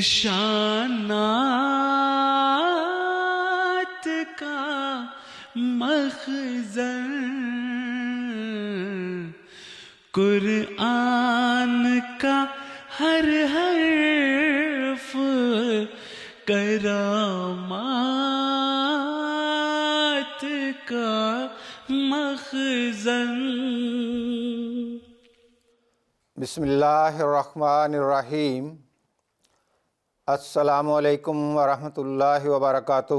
نشانات کا مخزن قرآن کا ہر حرف کرامات کا مخزن۔ بسم اللہ الرحمن الرحیم۔ السلام علیکم ورحمۃ اللہ وبرکاتہ۔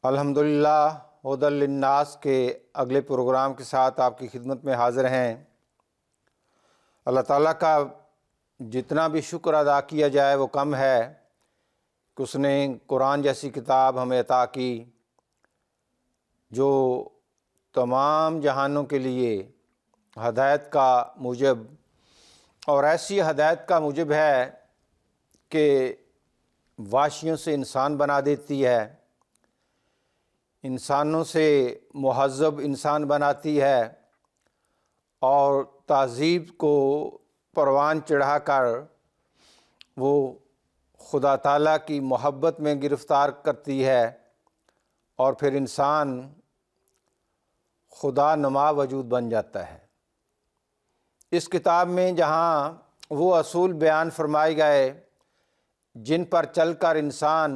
الحمدللہ ہدی للناس کے اگلے پروگرام کے ساتھ آپ کی خدمت میں حاضر ہیں۔ اللہ تعالیٰ کا جتنا بھی شکر ادا کیا جائے وہ کم ہے کہ اس نے قرآن جیسی کتاب ہمیں عطا کی جو تمام جہانوں کے لیے ہدایت کا موجب اور ایسی ہدایت کا موجب ہے کہ وحشیوں سے انسان بنا دیتی ہے، انسانوں سے مہذب انسان بناتی ہے اور تہذیب کو پروان چڑھا کر وہ خدا تعالیٰ کی محبت میں گرفتار کرتی ہے اور پھر انسان خدا نما وجود بن جاتا ہے۔ اس کتاب میں جہاں وہ اصول بیان فرمائے گئے جن پر چل کر انسان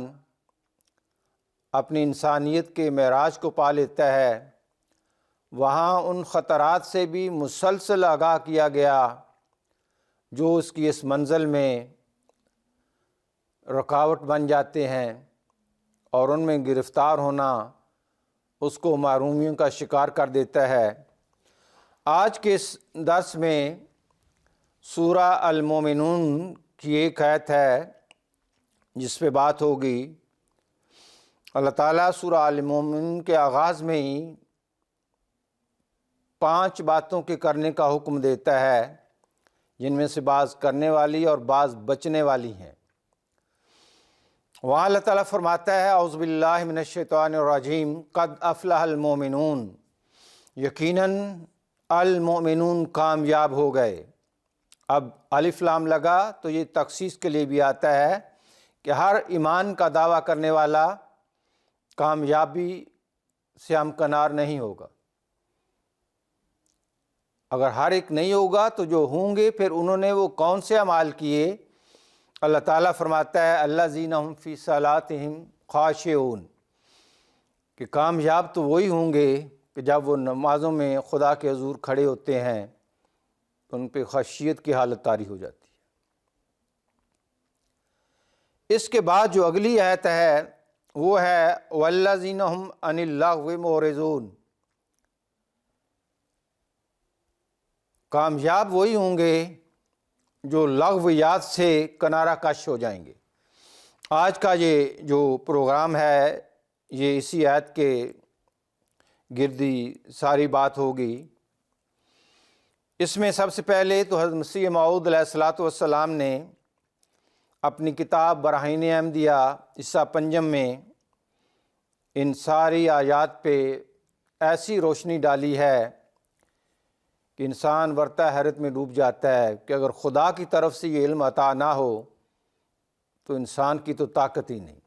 اپنی انسانیت کے معراج کو پا لیتا ہے، وہاں ان خطرات سے بھی مسلسل آگاہ کیا گیا جو اس کی اس منزل میں رکاوٹ بن جاتے ہیں اور ان میں گرفتار ہونا اس کو محرومیوں کا شکار کر دیتا ہے۔ آج کے اس درس میں سورہ المومنون کی ایک آیت ہے جس پہ بات ہوگی۔ اللہ تعالیٰ سورہ المومنون کے آغاز میں ہی 5 باتوں کے کرنے کا حکم دیتا ہے جن میں سے بعض کرنے والی اور بعض بچنے والی ہیں۔ وہاں اللہ تعالیٰ فرماتا ہے اعوذ باللہ من الشیطان الرجیم قد افلح المومنون، یقیناً المومنون کامیاب ہو گئے۔ اب الف لام لگا تو یہ تخصیص کے لیے بھی آتا ہے کہ ہر ایمان کا دعویٰ کرنے والا کامیابی سے ہمکنار نہیں ہوگا۔ اگر ہر ایک نہیں ہوگا تو جو ہوں گے پھر انہوں نے وہ کون سے اعمال کیے؟ اللہ تعالیٰ فرماتا ہے الذین ھم فی صلاتہم خاشعون، کہ کامیاب تو وہی ہوں گے کہ جب وہ نمازوں میں خدا کے حضور کھڑے ہوتے ہیں تو ان پہ خشیت کی حالت طاری ہو جاتی ہے۔ اس کے بعد جو اگلی آیت ہے وہ ہے والذین ھم عن اللغو معرضون، کامیاب وہی ہوں گے جو لغویات سے کنارہ کش ہو جائیں گے۔ آج کا یہ جو پروگرام ہے یہ اسی آیت کے گردی ساری بات ہوگی۔ اس میں سب سے پہلے تو حضرت مسیح موعود علیہ الصلوۃ والسلام نے اپنی کتاب براہین احمدیہ حصہ پنجم میں ان ساری آیات پہ ایسی روشنی ڈالی ہے کہ انسان ورطہ حیرت میں ڈوب جاتا ہے کہ اگر خدا کی طرف سے یہ علم عطا نہ ہو تو انسان کی تو طاقت ہی نہیں۔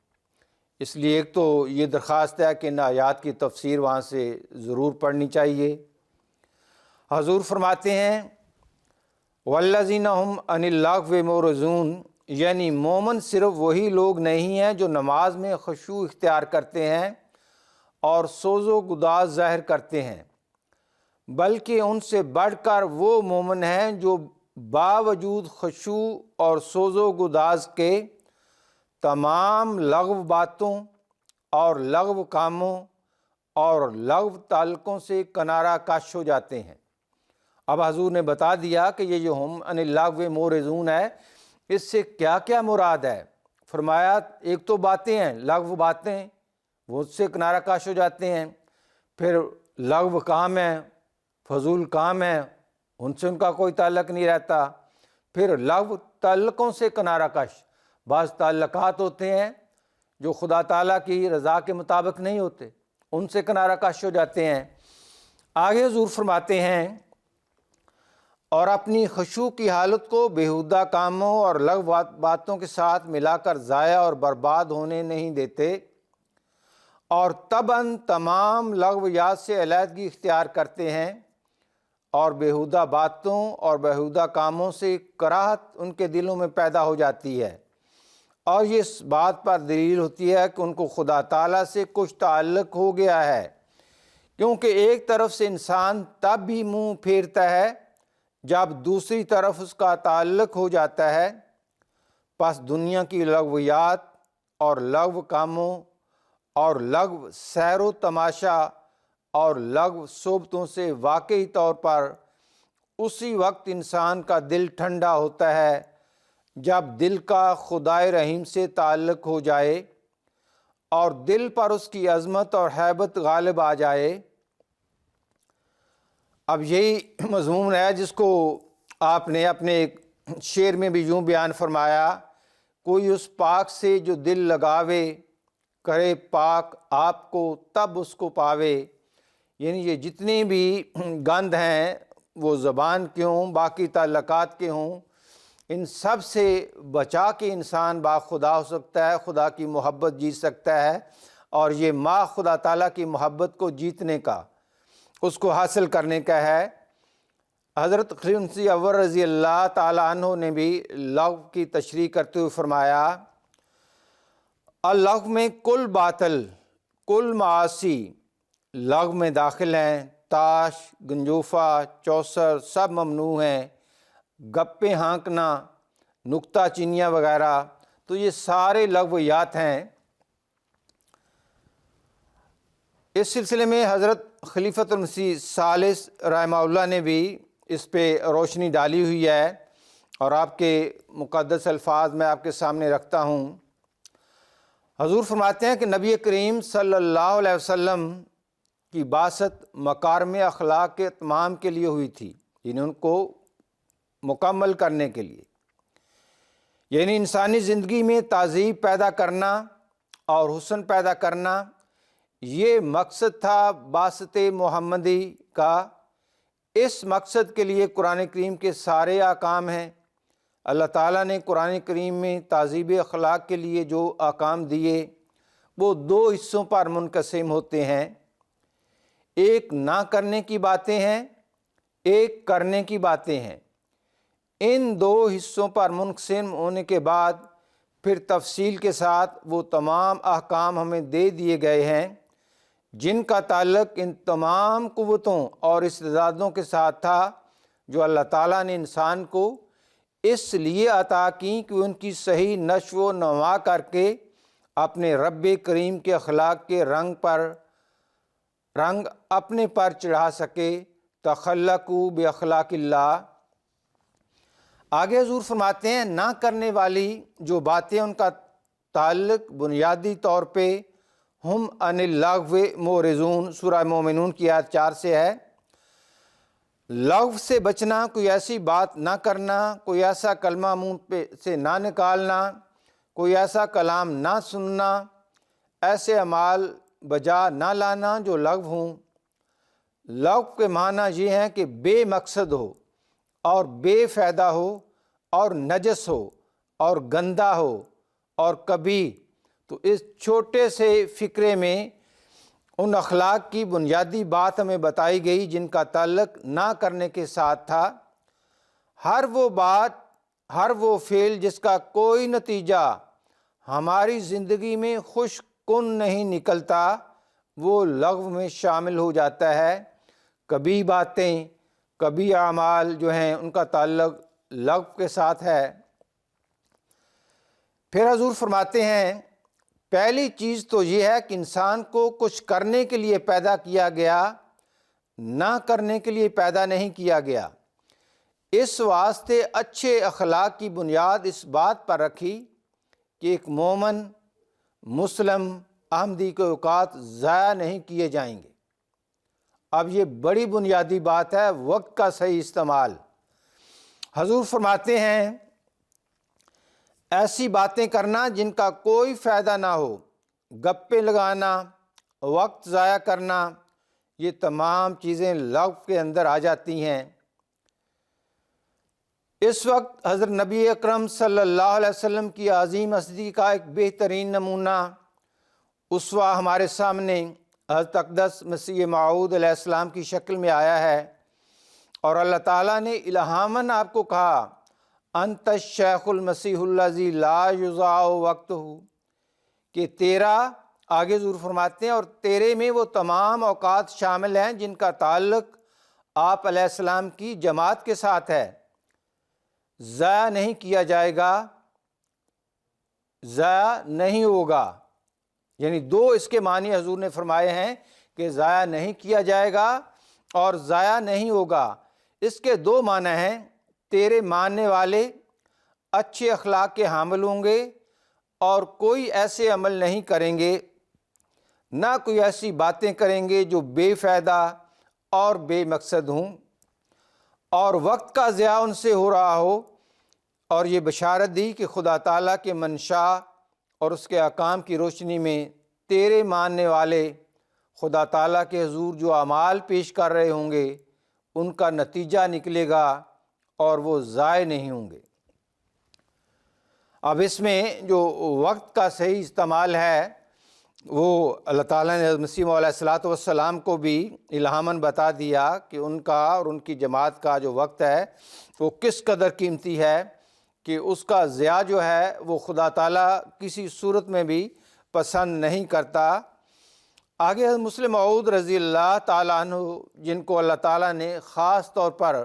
اس لیے ایک تو یہ درخواست ہے کہ ان آیات کی تفسیر وہاں سے ضرور پڑھنی چاہیے۔ حضور فرماتے ہیں والذین ھم عن اللغو معرضون، یعنی مومن صرف وہی لوگ نہیں ہیں جو نماز میں خشوع اختیار کرتے ہیں اور سوز و گداز ظاہر کرتے ہیں، بلکہ ان سے بڑھ کر وہ مومن ہیں جو باوجود خشوع اور سوز و گداز کے تمام لغو باتوں اور لغو کاموں اور لغو تعلقوں سے کنارہ کش ہو جاتے ہیں۔ اب حضور نے بتا دیا کہ یہ جو ہم عن اللغو معرضون ہے اس سے کیا کیا مراد ہے۔ فرمایا ایک تو باتیں ہیں، لغو باتیں وہ اس سے کنارہ کش ہو جاتے ہیں، پھر لغو کام ہیں، فضول کام ہیں، ان سے ان کا کوئی تعلق نہیں رہتا، پھر لغو تعلقوں سے کنارہ کش، بعض تعلقات ہوتے ہیں جو خدا تعالیٰ کی رضا کے مطابق نہیں ہوتے، ان سے کنارہ کش ہو جاتے ہیں۔ آگے حضور فرماتے ہیں اور اپنی خشوع کی حالت کو بیہودہ کاموں اور لغو باتوں کے ساتھ ملا کر ضائع اور برباد ہونے نہیں دیتے، اور طبعاً تمام لغویات سے علیحدگی اختیار کرتے ہیں، اور بیہودہ باتوں اور بیہودہ کاموں سے کراہت ان کے دلوں میں پیدا ہو جاتی ہے، اور یہ اس بات پر دلیل ہوتی ہے کہ ان کو خدا تعالیٰ سے کچھ تعلق ہو گیا ہے، کیونکہ ایک طرف سے انسان تب بھی منہ پھیرتا ہے جب دوسری طرف اس کا تعلق ہو جاتا ہے۔ پس دنیا کی لغویات اور لغو کاموں اور لغو سیر و تماشا اور لغو صحبتوں سے واقعی طور پر اسی وقت انسان کا دل ٹھنڈا ہوتا ہے جب دل کا خدائے رحیم سے تعلق ہو جائے اور دل پر اس کی عظمت اور ہیبت غالب آ جائے۔ اب یہی مضمون ہے جس کو آپ نے اپنے ایک شعر میں بھی یوں بیان فرمایا، کوئی اس پاک سے جو دل لگاوے، کرے پاک آپ کو تب اس کو پاوے۔ یعنی یہ جتنی بھی گند ہیں وہ زبان کے ہوں، باقی تعلقات کے ہوں، ان سب سے بچا کے انسان با خدا ہو سکتا ہے، خدا کی محبت جیت سکتا ہے، اور یہ ماں خدا تعالیٰ کی محبت کو جیتنے کا، اس کو حاصل کرنے کا ہے۔ حضرت خلیفہ اول رضی اللہ تعالیٰ عنہ نے بھی لغو کی تشریح کرتے ہوئے فرمایا، اللغو میں کل باطل، کل معاصی لغو میں داخل ہیں، تاش، گنجوفہ، چوسر سب ممنوع ہیں، گپیں ہانکنا، نکتہ چینیاں وغیرہ، تو یہ سارے لغویات ہیں۔ اس سلسلے میں حضرت خلیفۃ المسیح ثالث رحمہ اللہ نے بھی اس پہ روشنی ڈالی ہوئی ہے، اور آپ کے مقدس الفاظ میں آپ کے سامنے رکھتا ہوں۔ حضور فرماتے ہیں کہ نبی کریم صلی اللہ علیہ وسلم کی بعثت مکارم اخلاق کے اتمام کے لیے ہوئی تھی، یعنی ان کو مکمل کرنے کے لیے، یعنی انسانی زندگی میں تہذیب پیدا کرنا اور حسن پیدا کرنا، یہ مقصد تھا بعثت محمدی کا۔ اس مقصد کے لیے قرآن کریم کے سارے احکام ہیں۔ اللہ تعالیٰ نے قرآن کریم میں تہذیب اخلاق کے لیے جو احکام دیے وہ دو حصوں پر منقسم ہوتے ہیں، ایک نہ کرنے کی باتیں ہیں، ایک کرنے کی باتیں ہیں۔ ان دو حصوں پر منقسم ہونے کے بعد پھر تفصیل کے ساتھ وہ تمام احکام ہمیں دے دیے گئے ہیں جن کا تعلق ان تمام قوتوں اور استعدادوں کے ساتھ تھا جو اللہ تعالیٰ نے انسان کو اس لیے عطا کی کہ ان کی صحیح نشو و نما کر کے اپنے رب کریم کے اخلاق کے رنگ اپنے پر چڑھا سکے۔ تخلقوا باخلاق اللہ۔ آگے حضور فرماتے ہیں نہ کرنے والی جو باتیں ان کا تعلق بنیادی طور پہ ہم عن اللغو معرضون، سورہ مومنون کی آیت 4 سے ہے۔ لغو سے بچنا، کوئی ایسی بات نہ کرنا، کوئی ایسا کلمہ منہ پہ سے نہ نکالنا، کوئی ایسا کلام نہ سننا، ایسے اعمال بجا نہ لانا جو لغو ہوں۔ لغو کے معنی یہ ہیں کہ بے مقصد ہو اور بے فائدہ ہو اور نجس ہو اور گندا ہو اور کبھی۔ تو اس چھوٹے سے فقرے میں ان اخلاق کی بنیادی بات ہمیں بتائی گئی جن کا تعلق نہ کرنے کے ساتھ تھا۔ ہر وہ بات، ہر وہ فعل جس کا کوئی نتیجہ ہماری زندگی میں خوش کن نہیں نکلتا وہ لغو میں شامل ہو جاتا ہے۔ کبھی باتیں، کبھی اعمال جو ہیں ان کا تعلق لغو کے ساتھ ہے۔ پھر حضور فرماتے ہیں پہلی چیز تو یہ ہے کہ انسان کو کچھ کرنے کے لیے پیدا کیا گیا، نہ کرنے کے لیے پیدا نہیں کیا گیا۔ اس واسطے اچھے اخلاق کی بنیاد اس بات پر رکھی کہ ایک مومن مسلم احمدی کے اوقات ضائع نہیں کیے جائیں گے۔ اب یہ بڑی بنیادی بات ہے، وقت کا صحیح استعمال۔ حضور فرماتے ہیں ایسی باتیں کرنا جن کا کوئی فائدہ نہ ہو، گپے لگانا، وقت ضائع کرنا، یہ تمام چیزیں لغو کے اندر آ جاتی ہیں۔ اس وقت حضرت نبی اکرم صلی اللہ علیہ وسلم کی عظیم ہستی کا ایک بہترین نمونہ اسوہ ہمارے سامنے حضرت اقدس مسیح موعود علیہ السلام کی شکل میں آیا ہے، اور اللہ تعالیٰ نے الہاماً آپ کو کہا انت الشیخ المسیح الذی لا یضاع وقتہ، کہ تیرا، آگے حضور فرماتے ہیں، اور تیرے میں وہ تمام اوقات شامل ہیں جن کا تعلق آپ علیہ السلام کی جماعت کے ساتھ ہے، ضائع نہیں کیا جائے گا، ضائع نہیں ہوگا۔ یعنی دو اس کے معنی حضور نے فرمائے ہیں کہ ضائع نہیں کیا جائے گا اور ضائع نہیں ہوگا۔ اس کے دو معنی ہیں، تیرے ماننے والے اچھے اخلاق کے حامل ہوں گے اور کوئی ایسے عمل نہیں کریں گے، نہ کوئی ایسی باتیں کریں گے جو بے فائدہ اور بے مقصد ہوں اور وقت کا ضیاع ان سے ہو رہا ہو۔ اور یہ بشارت دی کہ خدا تعالیٰ کے منشا اور اس کے احکام کی روشنی میں تیرے ماننے والے خدا تعالیٰ کے حضور جو اعمال پیش کر رہے ہوں گے ان کا نتیجہ نکلے گا اور وہ ضائع نہیں ہوں گے۔ اب اس میں جو وقت کا صحیح استعمال ہے وہ اللہ تعالیٰ نے حضرت مسیح موعود علیہ السلام کو بھی الہاماً بتا دیا کہ ان کا اور ان کی جماعت کا جو وقت ہے وہ کس قدر قیمتی ہے، کہ اس کا ضیاع جو ہے وہ خدا تعالیٰ کسی صورت میں بھی پسند نہیں کرتا۔ آگے حضرت مسلم موعود رضی اللہ تعالیٰ عنہ، جن کو اللہ تعالیٰ نے خاص طور پر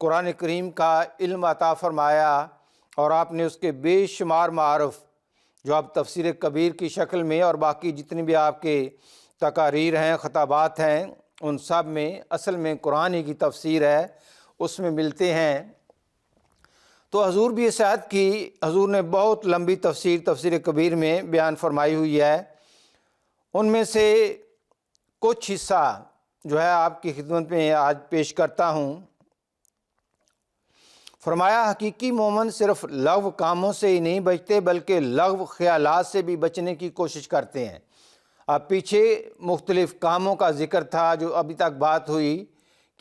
قرآن کریم کا علم عطا فرمایا اور آپ نے اس کے بے شمار معارف جو اب تفسیر کبیر کی شکل میں اور باقی جتنی بھی آپ کے تقاریر ہیں، خطابات ہیں، ان سب میں اصل میں قرآن ہی کی تفسیر ہے، اس میں ملتے ہیں۔ تو حضور بھی اس آیت کی حضور نے بہت لمبی تفسیر کبیر میں بیان فرمائی ہوئی ہے۔ ان میں سے کچھ حصہ جو ہے آپ کی خدمت میں آج پیش کرتا ہوں۔ فرمایا حقیقی مومن صرف لغو کاموں سے ہی نہیں بچتے بلکہ لغو خیالات سے بھی بچنے کی کوشش کرتے ہیں۔ اب پیچھے مختلف کاموں کا ذکر تھا جو ابھی تک بات ہوئی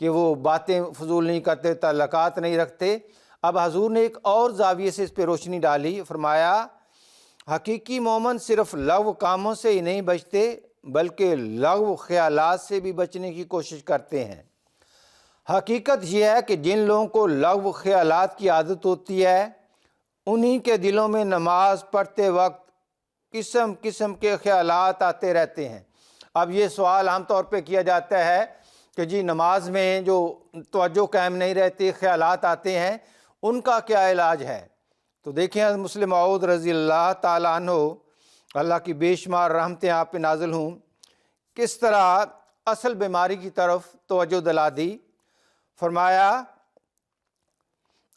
کہ وہ باتیں فضول نہیں کرتے، تعلقات نہیں رکھتے۔ اب حضور نے ایک اور زاویے سے اس پہ روشنی ڈالی، فرمایا حقیقی مومن صرف لغو کاموں سے ہی نہیں بچتے بلکہ لغو خیالات سے بھی بچنے کی کوشش کرتے ہیں۔ حقیقت یہ ہے کہ جن لوگوں کو لغو خیالات کی عادت ہوتی ہے انہی کے دلوں میں نماز پڑھتے وقت قسم قسم کے خیالات آتے رہتے ہیں۔ اب یہ سوال عام طور پہ کیا جاتا ہے کہ جی نماز میں جو توجہ قائم نہیں رہتی، خیالات آتے ہیں، ان کا کیا علاج ہے؟ تو دیکھیں حضرت مسلم موعود رضی اللہ تعالیٰ عنہ، اللہ کی بے شمار رحمتیں آپ پہ نازل ہوں، کس طرح اصل بیماری کی طرف توجہ دلا دی۔ فرمایا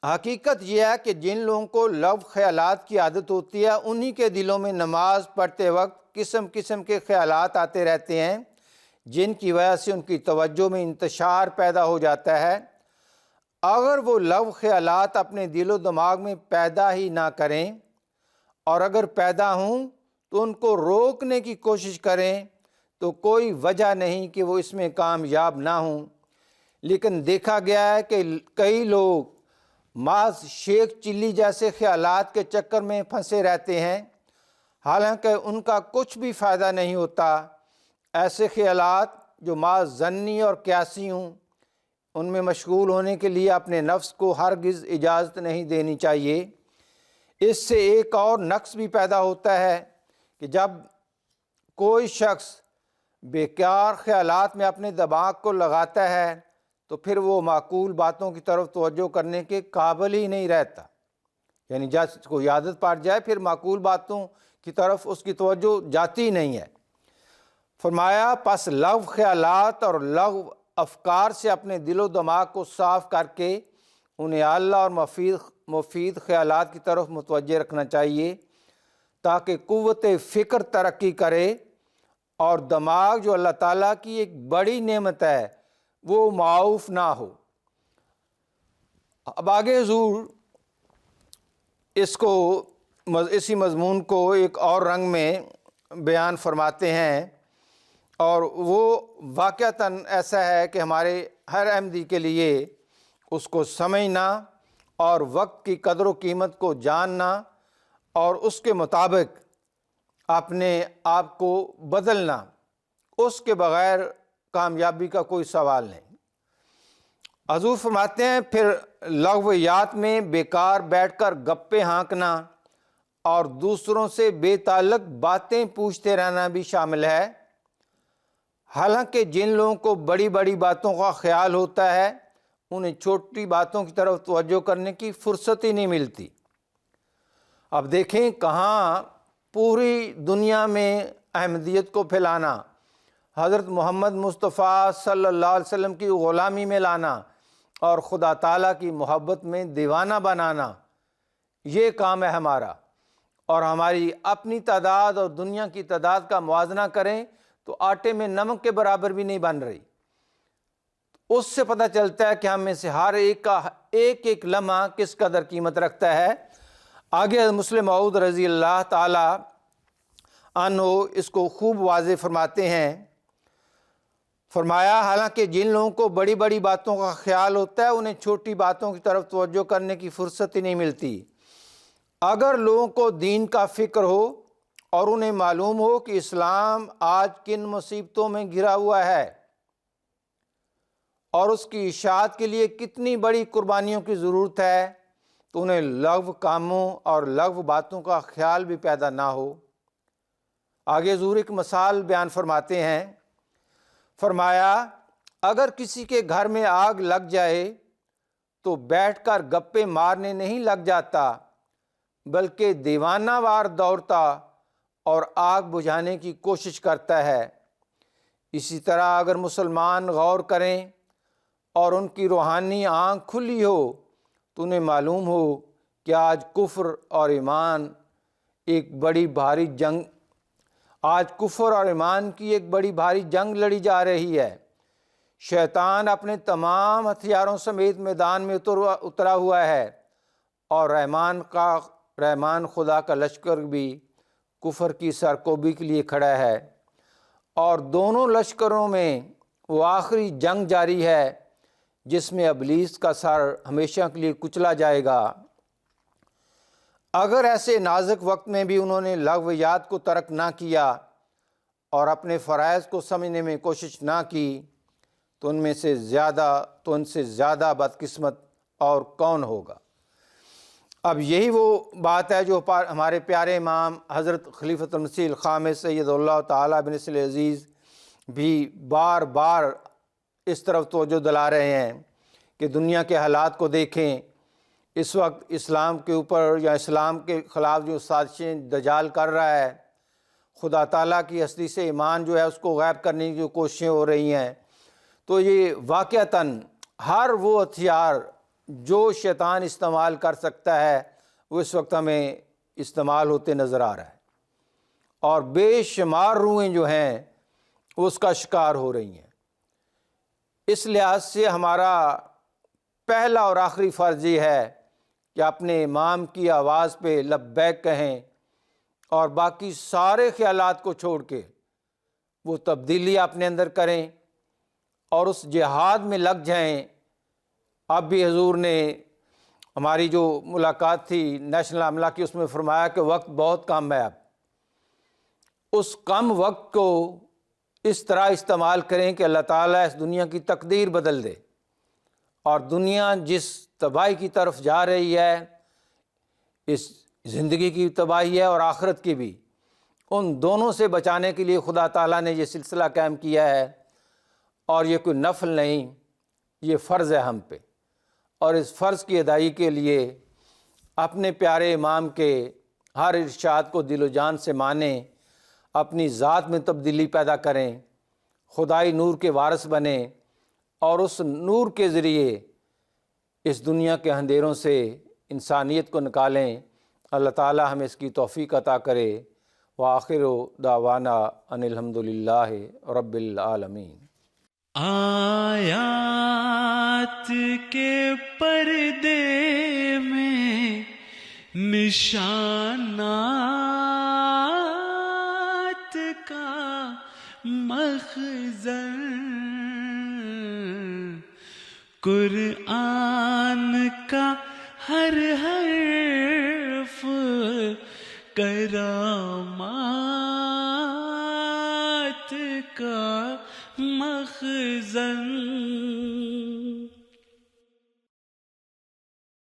حقیقت یہ ہے کہ جن لوگوں کو لغو خیالات کی عادت ہوتی ہے انہی کے دلوں میں نماز پڑھتے وقت قسم قسم کے خیالات آتے رہتے ہیں، جن کی وجہ سے ان کی توجہ میں انتشار پیدا ہو جاتا ہے۔ اگر وہ لغو خیالات اپنے دل و دماغ میں پیدا ہی نہ کریں اور اگر پیدا ہوں تو ان کو روکنے کی کوشش کریں تو کوئی وجہ نہیں کہ وہ اس میں کامیاب نہ ہوں۔ لیکن دیکھا گیا ہے کہ کئی لوگ محض شیخ چلی جیسے خیالات کے چکر میں پھنسے رہتے ہیں، حالانکہ ان کا کچھ بھی فائدہ نہیں ہوتا۔ ایسے خیالات جو محض ظنی اور قیاسی ہوں، ان میں مشغول ہونے کے لیے اپنے نفس کو ہرگز اجازت نہیں دینی چاہیے۔ اس سے ایک اور نقص بھی پیدا ہوتا ہے کہ جب کوئی شخص بیکار خیالات میں اپنے دماغ کو لگاتا ہے تو پھر وہ معقول باتوں کی طرف توجہ کرنے کے قابل ہی نہیں رہتا۔ یعنی جب اس کو عادت پڑ جائے پھر معقول باتوں کی طرف اس کی توجہ جاتی ہی نہیں ہے۔ فرمایا پس لغو خیالات اور لغو افکار سے اپنے دل و دماغ کو صاف کر کے انہیں اعلیٰ اور مفید خیالات کی طرف متوجہ رکھنا چاہیے تاکہ قوت فکر ترقی کرے اور دماغ جو اللہ تعالیٰ کی ایک بڑی نعمت ہے وہ معاوف نہ ہو۔ اب آگے حضور اسی مضمون کو ایک اور رنگ میں بیان فرماتے ہیں، اور وہ واقعتاً ایسا ہے کہ ہمارے ہر احمدی کے لیے اس کو سمجھنا اور وقت کی قدر و قیمت کو جاننا اور اس کے مطابق اپنے آپ کو بدلنا، اس کے بغیر کامیابی کا کوئی سوال نہیں۔ حضور فرماتے ہیں پھر لغویات میں بیکار بیٹھ کر گپے ہانکنا اور دوسروں سے بے تعلق باتیں پوچھتے رہنا بھی شامل ہے۔ حالانکہ جن لوگوں کو بڑی بڑی باتوں کا خیال ہوتا ہے انہیں چھوٹی باتوں کی طرف توجہ کرنے کی فرصت ہی نہیں ملتی۔ اب دیکھیں کہاں پوری دنیا میں احمدیت کو پھیلانا، حضرت محمد مصطفیٰ صلی اللہ علیہ وسلم کی غلامی میں لانا اور خدا تعالیٰ کی محبت میں دیوانہ بنانا، یہ کام ہے ہمارا۔ اور ہماری اپنی تعداد اور دنیا کی تعداد کا موازنہ کریں تو آٹے میں نمک کے برابر بھی نہیں بن رہی۔ اس سے پتہ چلتا ہے کہ ہم میں سے ہر ایک کا ایک ایک لمحہ کس قدر قیمت رکھتا ہے۔ آگے مسلم موعود رضی اللہ تعالی عنہ اس کو خوب واضح فرماتے ہیں۔ فرمایا حالانکہ جن لوگوں کو بڑی بڑی باتوں کا خیال ہوتا ہے انہیں چھوٹی باتوں کی طرف توجہ کرنے کی فرصت ہی نہیں ملتی۔ اگر لوگوں کو دین کا فکر ہو اور انہیں معلوم ہو کہ اسلام آج کن مصیبتوں میں گھرا ہوا ہے اور اس کی اشاعت کے لیے کتنی بڑی قربانیوں کی ضرورت ہے، تو انہیں لغو کاموں اور لغو باتوں کا خیال بھی پیدا نہ ہو۔ آگے حضور ایک مثال بیان فرماتے ہیں۔ فرمایا اگر کسی کے گھر میں آگ لگ جائے تو بیٹھ کر گپے مارنے نہیں لگ جاتا بلکہ دیوانہ وار دوڑتا اور آگ بجھانے کی کوشش کرتا ہے۔ اسی طرح اگر مسلمان غور کریں اور ان کی روحانی آنکھ کھلی ہو تو انہیں معلوم ہو کہ آج کفر اور ایمان کی ایک بڑی بھاری جنگ لڑی جا رہی ہے۔ شیطان اپنے تمام ہتھیاروں سمیت میدان میں اترا ہوا ہے اور رحمان خدا کا لشکر بھی کفر کی سرکوبی کے لیے کھڑا ہے، اور دونوں لشکروں میں وہ آخری جنگ جاری ہے جس میں ابلیس کا سر ہمیشہ کے لیے کچلا جائے گا۔ اگر ایسے نازک وقت میں بھی انہوں نے لغویات کو ترک نہ کیا اور اپنے فرائض کو سمجھنے میں کوشش نہ کی تو ان سے زیادہ بدقسمت اور کون ہوگا۔ اب یہی وہ بات ہے جو ہمارے پیارے امام حضرت خلیفۃ المسیح الخامس سید اللہ تعالیٰ بن نصر العزیز بھی بار بار اس طرف توجہ دلا رہے ہیں کہ دنیا کے حالات کو دیکھیں۔ اس وقت اسلام کے اوپر یا اسلام کے خلاف جو سازشیں دجال کر رہا ہے، خدا تعالیٰ کی ہستی سے ایمان جو ہے اس کو غائب کرنے کی جو کوششیں ہو رہی ہیں، تو یہ واقعتاً ہر وہ ہتھیار جو شیطان استعمال کر سکتا ہے وہ اس وقت ہمیں استعمال ہوتے نظر آ رہا ہے، اور بے شمار روحیں جو ہیں وہ اس کا شکار ہو رہی ہیں۔ اس لحاظ سے ہمارا پہلا اور آخری فرض یہ ہے کہ اپنے امام کی آواز پہ لبیک کہیں اور باقی سارے خیالات کو چھوڑ کے وہ تبدیلی اپنے اندر کریں اور اس جہاد میں لگ جائیں۔ اب بھی حضور نے ہماری جو ملاقات تھی نیشنل عملہ کی، اس میں فرمایا کہ وقت بہت کم ہے، اب اس کم وقت کو اس طرح استعمال کریں کہ اللہ تعالیٰ اس دنیا کی تقدیر بدل دے، اور دنیا جس تباہی کی طرف جا رہی ہے، اس زندگی کی تباہی ہے اور آخرت کی بھی، ان دونوں سے بچانے کے لیے خدا تعالیٰ نے یہ سلسلہ قائم کیا ہے، اور یہ کوئی نفل نہیں، یہ فرض ہے ہم پہ۔ اور اس فرض کی ادائیگی کے لیے اپنے پیارے امام کے ہر ارشاد کو دل و جان سے مانیں، اپنی ذات میں تبدیلی پیدا کریں، خدائی نور کے وارث بنیں، اور اس نور کے ذریعے اس دنیا کے اندھیروں سے انسانیت کو نکالیں۔ اللہ تعالی ہمیں اس کی توفیق عطا کرے۔ وآخر دعوانا ان الحمدللہ رب العالمین۔ آیات کے پردے میں نشانات کا مخزن، قرآن کا ہر حرف کرامات کا مخزن.